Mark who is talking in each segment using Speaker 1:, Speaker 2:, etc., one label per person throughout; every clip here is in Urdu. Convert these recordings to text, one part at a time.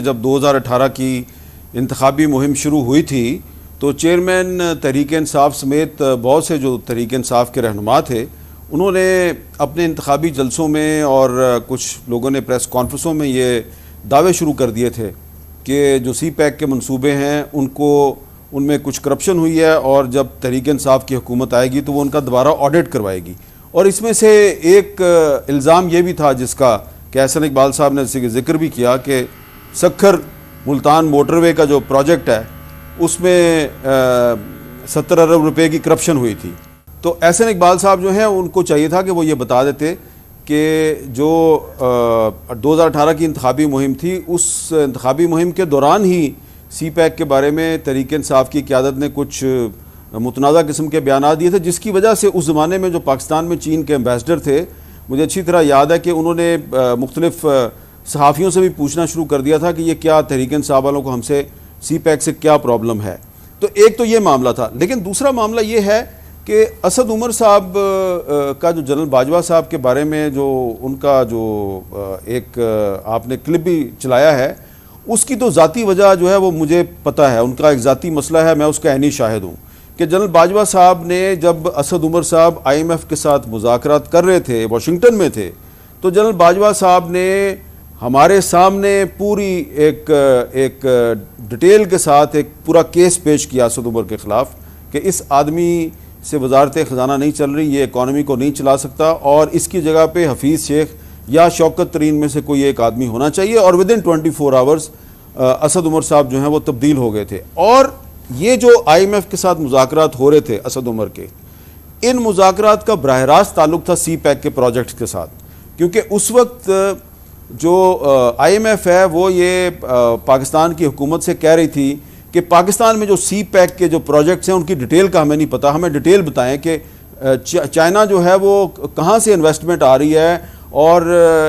Speaker 1: جب 2018 کی انتخابی مہم شروع ہوئی تھی تو چیئرمین تحریک انصاف سمیت بہت سے جو تحریک انصاف کے رہنما تھے انہوں نے اپنے انتخابی جلسوں میں اور کچھ لوگوں نے پریس کانفرنسوں میں یہ دعوے شروع کر دیے تھے کہ جو سی پیک کے منصوبے ہیں ان میں کچھ کرپشن ہوئی ہے اور جب تحریک انصاف کی حکومت آئے گی تو وہ ان کا دوبارہ آڈٹ کروائے گی. اور اس میں سے ایک الزام یہ بھی تھا جس کا کہ احسن اقبال صاحب نے ذکر بھی کیا کہ سکھر ملتان موٹر وے کا جو پروجیکٹ ہے اس میں 70 ارب روپے کی کرپشن ہوئی تھی. تو احسن اقبال صاحب جو ہیں ان کو چاہیے تھا کہ وہ یہ بتا دیتے کہ جو 2018 کی انتخابی مہم تھی اس انتخابی مہم کے دوران ہی سی پیک کے بارے میں تحریک انصاف کی قیادت نے کچھ متنازع قسم کے بیانات دیے تھے جس کی وجہ سے اس زمانے میں جو پاکستان میں چین کے ایمبیسڈر تھے مجھے اچھی طرح یاد ہے کہ انہوں نے مختلف صحافیوں سے بھی پوچھنا شروع کر دیا تھا کہ یہ کیا تحریک انصاف والوں کو ہم سے سی پیک سے کیا پرابلم ہے. تو ایک تو یہ معاملہ تھا. لیکن دوسرا معاملہ یہ ہے کہ اسد عمر صاحب کا جو جنرل باجوہ صاحب کے بارے میں جو ان کا جو ایک آپ نے کلپ بھی چلایا ہے اس کی تو ذاتی وجہ جو ہے وہ مجھے پتہ ہے, ان کا ایک ذاتی مسئلہ ہے, میں اس کا عینی شاہد ہوں کہ جنرل باجوہ صاحب نے جب اسد عمر صاحب IMF کے ساتھ مذاکرات کر رہے تھے, واشنگٹن میں تھے, تو جنرل باجوہ صاحب نے ہمارے سامنے پوری ایک ڈیٹیل کے ساتھ ایک پورا کیس پیش کیا اسد عمر کے خلاف کہ اس آدمی سے وزارت خزانہ نہیں چل رہی, یہ اکانومی کو نہیں چلا سکتا اور اس کی جگہ پہ حفیظ شیخ یا شوکت ترین میں سے کوئی ایک آدمی ہونا چاہیے. اور ودن 24 آورز اسد عمر صاحب جو ہیں وہ تبدیل ہو گئے تھے. اور یہ جو IMF کے ساتھ مذاکرات ہو رہے تھے اسد عمر کے, ان مذاکرات کا براہ راست تعلق تھا سی پیک کے پروجیکٹس کے ساتھ, کیونکہ اس وقت جو IMF ہے وہ یہ پاکستان کی حکومت سے کہہ رہی تھی کہ پاکستان میں جو سی پیک کے جو پروجیکٹس ہیں ان کی ڈیٹیل کا ہمیں نہیں پتہ, ہمیں ڈیٹیل بتائیں کہ چائنا جو ہے وہ کہاں سے انویسٹمنٹ آ رہی ہے اور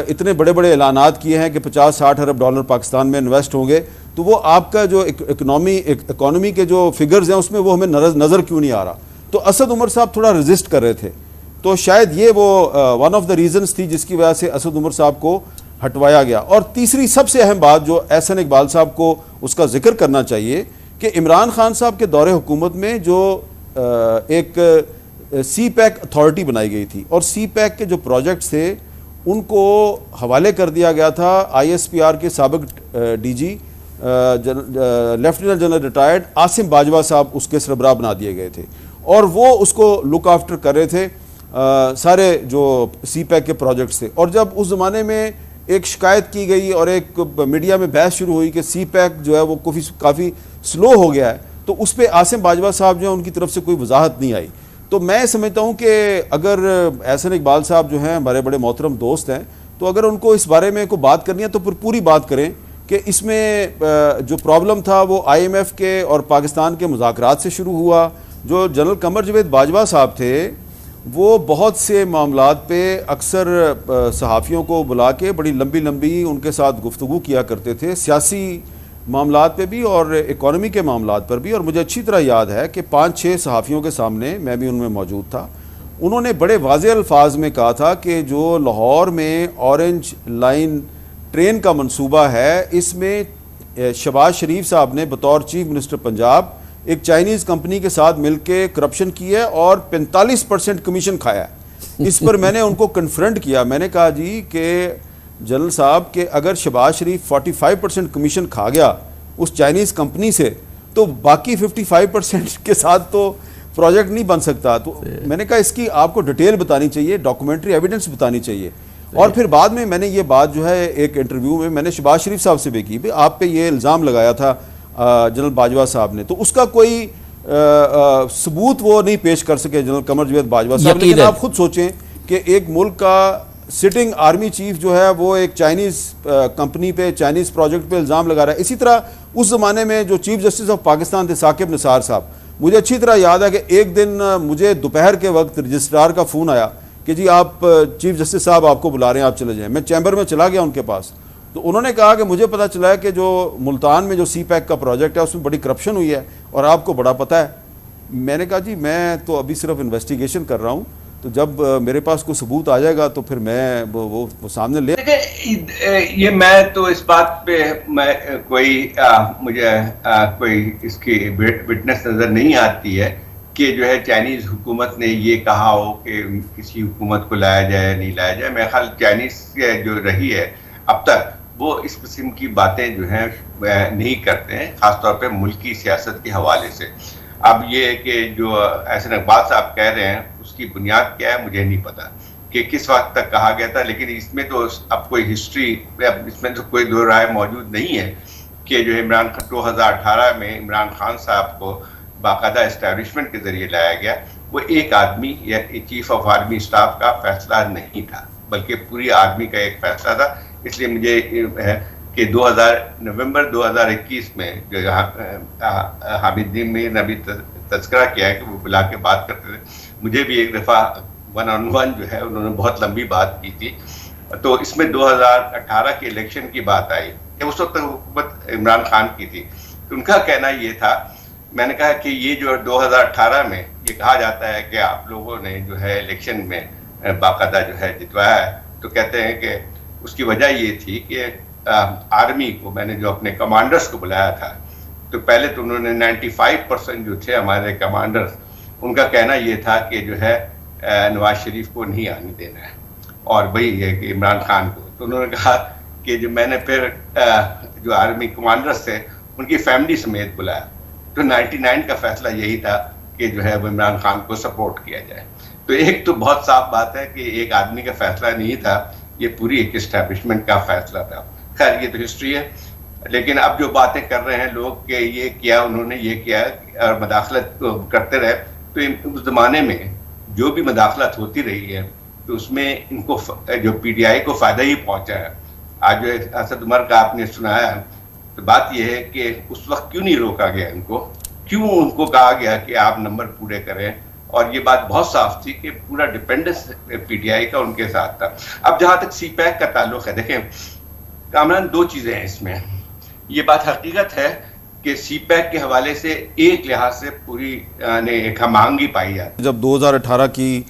Speaker 1: اتنے بڑے بڑے اعلانات کیے ہیں کہ 50-60 ارب ڈالر پاکستان میں انویسٹ ہوں گے, تو وہ آپ کا جو اکانومی کے جو فگرز ہیں اس میں وہ ہمیں نظر کیوں نہیں آ رہا. تو اسد عمر صاحب تھوڑا ریزسٹ کر رہے تھے, تو شاید یہ وہ ون آف دا ریزنز تھی جس کی وجہ سے اسد عمر صاحب کو ہٹوایا گیا. اور تیسری سب سے اہم بات جو احسن اقبال صاحب کو اس کا ذکر کرنا چاہیے کہ عمران خان صاحب کے دور حکومت میں جو ایک سی پیک اتھارٹی بنائی گئی تھی اور سی پیک کے جو پروجیکٹس تھے ان کو حوالے کر دیا گیا تھا ISPR کے سابق DG lieutenant general retired Asim Bajwa صاحب اس کے سربراہ بنا دیے گئے تھے اور وہ اس کو لک آفٹر کر رہے تھے سارے جو سی پیک کے پروجیکٹس تھے. اور جب اس زمانے میں ایک شکایت کی گئی اور ایک میڈیا میں بحث شروع ہوئی کہ سی پیک جو ہے وہ کافی سلو ہو گیا ہے, تو اس پہ عاصم باجوہ صاحب جو ہیں ان کی طرف سے کوئی وضاحت نہیں آئی. تو میں سمجھتا ہوں کہ اگر احسن اقبال صاحب جو ہیں ہمارے بڑے محترم دوست ہیں, تو اگر ان کو اس بارے میں کوئی بات کرنی ہے تو پھر پوری بات کریں کہ اس میں جو پرابلم تھا وہ IMF کے اور پاکستان کے مذاکرات سے شروع ہوا. جو جنرل قمر جاوید باجوہ صاحب تھے وہ بہت سے معاملات پہ اکثر صحافیوں کو بلا کے بڑی لمبی ان کے ساتھ گفتگو کیا کرتے تھے, سیاسی معاملات پہ بھی اور اکانومی کے معاملات پر بھی. اور مجھے اچھی طرح یاد ہے کہ 5-6 صحافیوں کے سامنے, میں بھی ان میں موجود تھا, انہوں نے بڑے واضح الفاظ میں کہا تھا کہ جو لاہور میں اورنج لائن ٹرین کا منصوبہ ہے اس میں شہباز شریف صاحب نے بطور چیف منسٹر پنجاب ایک چائنیز کمپنی کے ساتھ مل کے کرپشن کی ہے اور 45% کمیشن کھایا ہے. اس پر میں نے ان کو کنفرنٹ کیا, میں نے کہا جی کہ جنرل صاحب کہ اگر شہباز شریف 45% کمیشن کھا گیا اس چائنیز کمپنی سے تو باقی 55% کے ساتھ تو پروجیکٹ نہیں بن سکتا. تو میں نے کہا اس کی آپ کو ڈیٹیل بتانی چاہیے, ڈاکومنٹری ایویڈنس بتانی چاہیے. اور پھر بعد میں نے یہ بات جو ہے ایک انٹرویو میں نے شہباز شریف صاحب سے بھی کی, آپ پہ یہ الزام لگایا تھا جنرل باجوہ صاحب نے, تو اس کا کوئی ثبوت وہ نہیں پیش کر سکے جنرل قمر جاوید باجوہ صاحب. لیکن آپ خود سوچیں کہ ایک ملک کا سٹنگ آرمی چیف جو ہے وہ ایک چائنیز کمپنی پہ, چائنیز پروجیکٹ پہ الزام لگا رہا ہے. اسی طرح اس زمانے میں جو چیف جسٹس آف پاکستان تھے ثاقب نثار صاحب, مجھے اچھی طرح یاد ہے کہ ایک دن مجھے دوپہر کے وقت رجسٹرار کا فون آیا کہ جی آپ چیف جسٹس صاحب آپ کو بلا رہے ہیں, آپ چلے جائیں. میں چیمبر میں چلا گیا ان کے پاس, تو انہوں نے کہا کہ مجھے پتہ چلا ہے کہ جو ملتان میں جو سی پیک کا پروجیکٹ ہے اس میں بڑی کرپشن ہوئی ہے اور آپ کو بڑا پتہ ہے. میں نے کہا جی میں تو ابھی صرف انویسٹیگیشن کر رہا ہوں, تو جب میرے پاس کوئی ثبوت آ جائے گا تو پھر میں وہ سامنے لے.
Speaker 2: یہ میں تو اس بات پہ میں مجھے کوئی اس کی وٹنس نظر نہیں آتی ہے کہ جو ہے چائنیز حکومت نے یہ کہا ہو کہ کسی حکومت کو لایا جائے نہیں لایا جائے. میرے خیال چائنیز جو رہی ہے اب تک وہ اس قسم کی باتیں جو ہیں نہیں کرتے ہیں، خاص طور پہ ملکی سیاست کے حوالے سے. اب یہ کہ جو احسن اقبال صاحب کہہ رہے ہیں اس کی بنیاد کیا ہے مجھے نہیں پتا کہ کس وقت تک کہا گیا تھا، لیکن اس میں تو اب کوئی ہسٹری، اس میں تو کوئی دو رائے موجود نہیں ہے کہ جو 2018 میں عمران خان صاحب کو باقاعدہ اسٹیبلشمنٹ کے ذریعے لایا گیا. وہ ایک آدمی یا چیف آف آرمی اسٹاف کا فیصلہ نہیں تھا بلکہ پوری آرمی کا ایک فیصلہ تھا. اس لیے مجھے ہے کہ نومبر 2021 میں جو حامد الدین نے ابھی تذکرہ کیا ہے کہ وہ بلا کے بات کرتے تھے، مجھے بھی ایک دفعہ 1 on 1 جو ہے انہوں نے بہت لمبی بات کی تھی. تو اس میں 2018 کے الیکشن کی بات آئی کہ اس وقت حکومت عمران خان کی تھی. تو ان کا کہنا یہ تھا، میں نے کہا کہ یہ جو 2018 میں یہ کہا جاتا ہے کہ آپ لوگوں نے جو ہے الیکشن میں باقاعدہ جو ہے جتوایا ہے، تو کہتے ہیں کہ اس کی وجہ یہ تھی کہ آرمی کو میں نے جو اپنے کمانڈرز کو بلایا تھا، تو پہلے تو انہوں نے 95% جو تھے ہمارے کمانڈرز، ان کا کہنا یہ تھا کہ جو ہے نواز شریف کو نہیں آنے دینا ہے اور وہی ہے کہ عمران خان کو. تو انہوں نے کہا کہ جو میں نے پھر جو آرمی کمانڈرز تھے ان کی فیملی سمیت بلایا، تو 99 کا فیصلہ یہی تھا کہ جو ہے وہ عمران خان کو سپورٹ کیا جائے. تو ایک تو بہت صاف بات ہے کہ ایک آدمی کا فیصلہ نہیں تھا، یہ پوری ایک اسٹیبلشمنٹ کا فیصلہ تھا. خیر یہ تو ہسٹری ہے، لیکن اب جو باتیں کر رہے ہیں لوگ کہ یہ کیا انہوں نے، یہ کیا اور مداخلت کرتے رہے، تو اس زمانے میں جو بھی مداخلت ہوتی رہی ہے تو اس میں ان کو جو پی ٹی آئی کو فائدہ ہی پہنچا ہے. آج جو اسد عمر کا آپ نے سنایا، تو بات یہ ہے کہ اس وقت کیوں نہیں روکا گیا ان کو، کیوں ان کو کہا گیا کہ آپ نمبر پورے کریں. اور یہ بات بہت صاف تھی کہ پورا ڈیپینڈنس پی ٹی آئی کا ان کے ساتھ تھا. اب جہاں تک سی پیک کا تعلق ہے، دیکھیں کامران دو چیزیں ہیں اس میں. یہ بات حقیقت ہے کہ سی پیک کے حوالے سے ایک لحاظ سے پوری ایک ہم آہنگی پائی جاتی.
Speaker 1: جب 2018 کی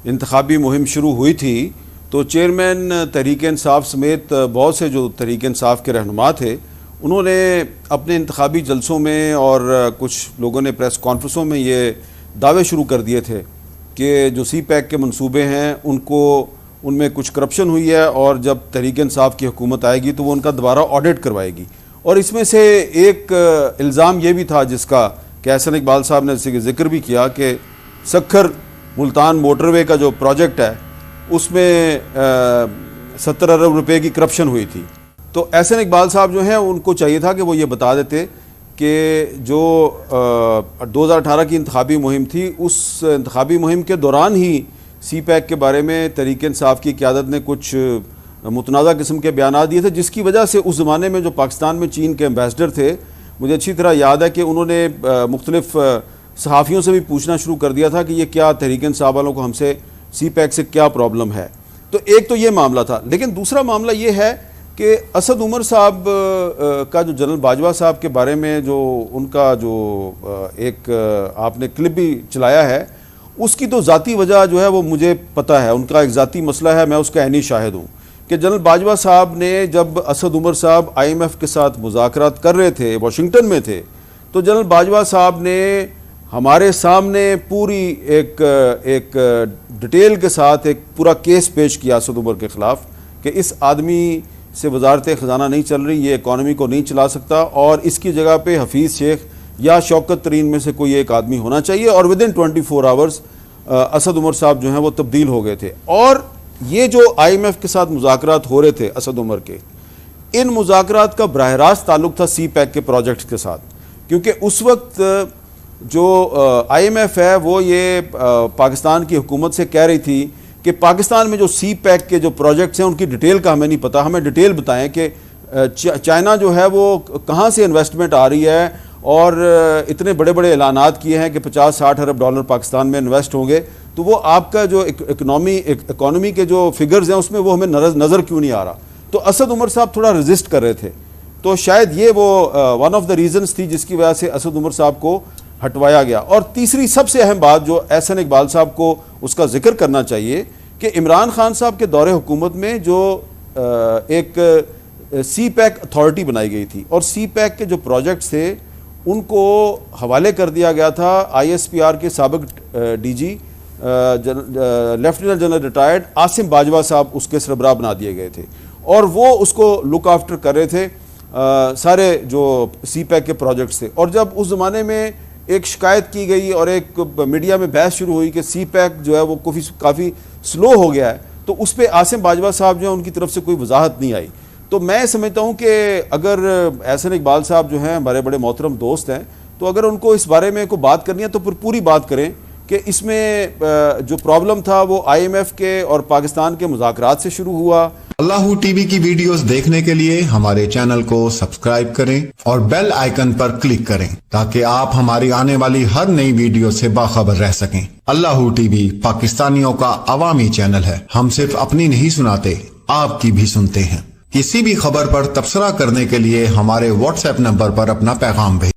Speaker 1: انتخابی مہم شروع ہوئی تھی تو چیئرمین تحریک انصاف سمیت بہت سے جو تحریک انصاف کے رہنما تھے انہوں نے اپنے انتخابی جلسوں میں اور کچھ لوگوں نے پریس کانفرنسوں میں یہ دعوے شروع کر دیے تھے کہ جو سی پیک کے منصوبے ہیں ان میں کچھ کرپشن ہوئی ہے اور جب تحریک انصاف کی حکومت آئے گی تو وہ ان کا دوبارہ آڈٹ کروائے گی. اور اس میں سے ایک الزام یہ بھی تھا جس کا کہ احسن اقبال صاحب نے ذکر بھی کیا کہ سکھر ملتان موٹر وے کا جو پروجیکٹ ہے اس میں 70 ارب روپے کی کرپشن ہوئی تھی. تو احسن اقبال صاحب جو ہیں ان کو چاہیے تھا کہ وہ یہ بتا دیتے کہ جو 2018 کی انتخابی مہم تھی اس انتخابی مہم کے دوران ہی سی پیک کے بارے میں تحریک انصاف کی قیادت نے کچھ متنازع قسم کے بیانات دیے تھے، جس کی وجہ سے اس زمانے میں جو پاکستان میں چین کے ایمبیسڈر تھے، مجھے اچھی طرح یاد ہے کہ انہوں نے مختلف صحافیوں سے بھی پوچھنا شروع کر دیا تھا کہ یہ کیا تحریک انصاف والوں کو ہم سے سی پیک سے کیا پرابلم ہے. تو ایک تو یہ معاملہ تھا، لیکن دوسرا معاملہ یہ ہے کہ اسد عمر صاحب کا جو جنرل باجوہ صاحب کے بارے میں جو ان کا جو ایک آپ نے کلپ بھی چلایا ہے، اس کی تو ذاتی وجہ جو ہے وہ مجھے پتہ ہے، ان کا ایک ذاتی مسئلہ ہے، میں اس کا عینی شاہد ہوں کہ جنرل باجوہ صاحب نے جب اسد عمر صاحب IMF کے ساتھ مذاکرات کر رہے تھے، واشنگٹن میں تھے، تو جنرل باجوہ صاحب نے ہمارے سامنے پوری ایک ڈیٹیل کے ساتھ ایک پورا کیس پیش کیا اسد عمر کے خلاف کہ اس آدمی سے وزارت خزانہ نہیں چل رہی، یہ اکانومی کو نہیں چلا سکتا اور اس کی جگہ پہ حفیظ شیخ یا شوکت ترین میں سے کوئی ایک آدمی ہونا چاہیے. اور ودن 24 آورز اسد عمر صاحب جو ہیں وہ تبدیل ہو گئے تھے. اور یہ جو IMF کے ساتھ مذاکرات ہو رہے تھے اسد عمر کے، ان مذاکرات کا براہ راست تعلق تھا سی پیک کے پروجیکٹس کے ساتھ، کیونکہ اس وقت جو IMF ہے وہ یہ پاکستان کی حکومت سے کہہ رہی تھی کہ پاکستان میں جو سی پیک کے جو پروجیکٹس ہیں ان کی ڈیٹیل کا ہمیں نہیں پتہ، ہمیں ڈیٹیل بتائیں کہ چائنا جو ہے وہ کہاں سے انویسٹمنٹ آ رہی ہے اور اتنے بڑے بڑے اعلانات کیے ہیں کہ 50-60 ارب ڈالر پاکستان میں انویسٹ ہوں گے، تو وہ آپ کا جو اکانومی کے جو فگرز ہیں اس میں وہ ہمیں نظر کیوں نہیں آ رہا. تو اسد عمر صاحب تھوڑا ریزسٹ کر رہے تھے، تو شاید یہ وہ ون آف دا ریزنز تھی جس کی وجہ سے اسد عمر صاحب کو ہٹوایا گیا. اور تیسری سب سے اہم بات جو احسن اقبال صاحب کو اس کا ذکر کرنا چاہیے کہ عمران خان صاحب کے دور حکومت میں جو ایک سی پیک اتھارٹی بنائی گئی تھی اور سی پیک کے جو پروجیکٹس تھے ان کو حوالے کر دیا گیا تھا آئی ایس پی آر کے سابق D G lieutenant general retired Asim Bajwa صاحب اس کے سربراہ بنا دیے گئے تھے اور وہ اس کو لک آفٹر کر رہے تھے سارے جو سی پیک کے پروجیکٹس تھے. اور جب اس زمانے میں ایک شکایت کی گئی اور ایک میڈیا میں بحث شروع ہوئی کہ سی پیک جو ہے وہ کافی سلو ہو گیا ہے, تو اس پہ عاصم باجوہ صاحب جو ہیں ان کی طرف سے کوئی وضاحت نہیں آئی. تو میں سمجھتا ہوں کہ اگر احسن اقبال صاحب جو ہیں ہمارے بڑے محترم دوست ہیں, تو اگر ان کو اس بارے میں کوئی بات کرنی ہے تو پھر پوری بات کریں کہ اس میں جو پرابلم تھا وہ آئی ایم ایف کے اور پاکستان کے مذاکرات سے شروع ہوا.
Speaker 3: اللہ ٹی وی کی ویڈیوز دیکھنے کے لیے ہمارے چینل کو سبسکرائب کریں اور بیل آئیکن پر کلک کریں تاکہ آپ ہماری آنے والی ہر نئی ویڈیو سے باخبر رہ سکیں. اللہ ٹی وی پاکستانیوں کا عوامی چینل ہے. ہم صرف اپنی نہیں سناتے, آپ کی بھی سنتے ہیں. کسی بھی خبر پر تبصرہ کرنے کے لیے ہمارے واٹس ایپ نمبر پر اپنا پیغام بھیجیں.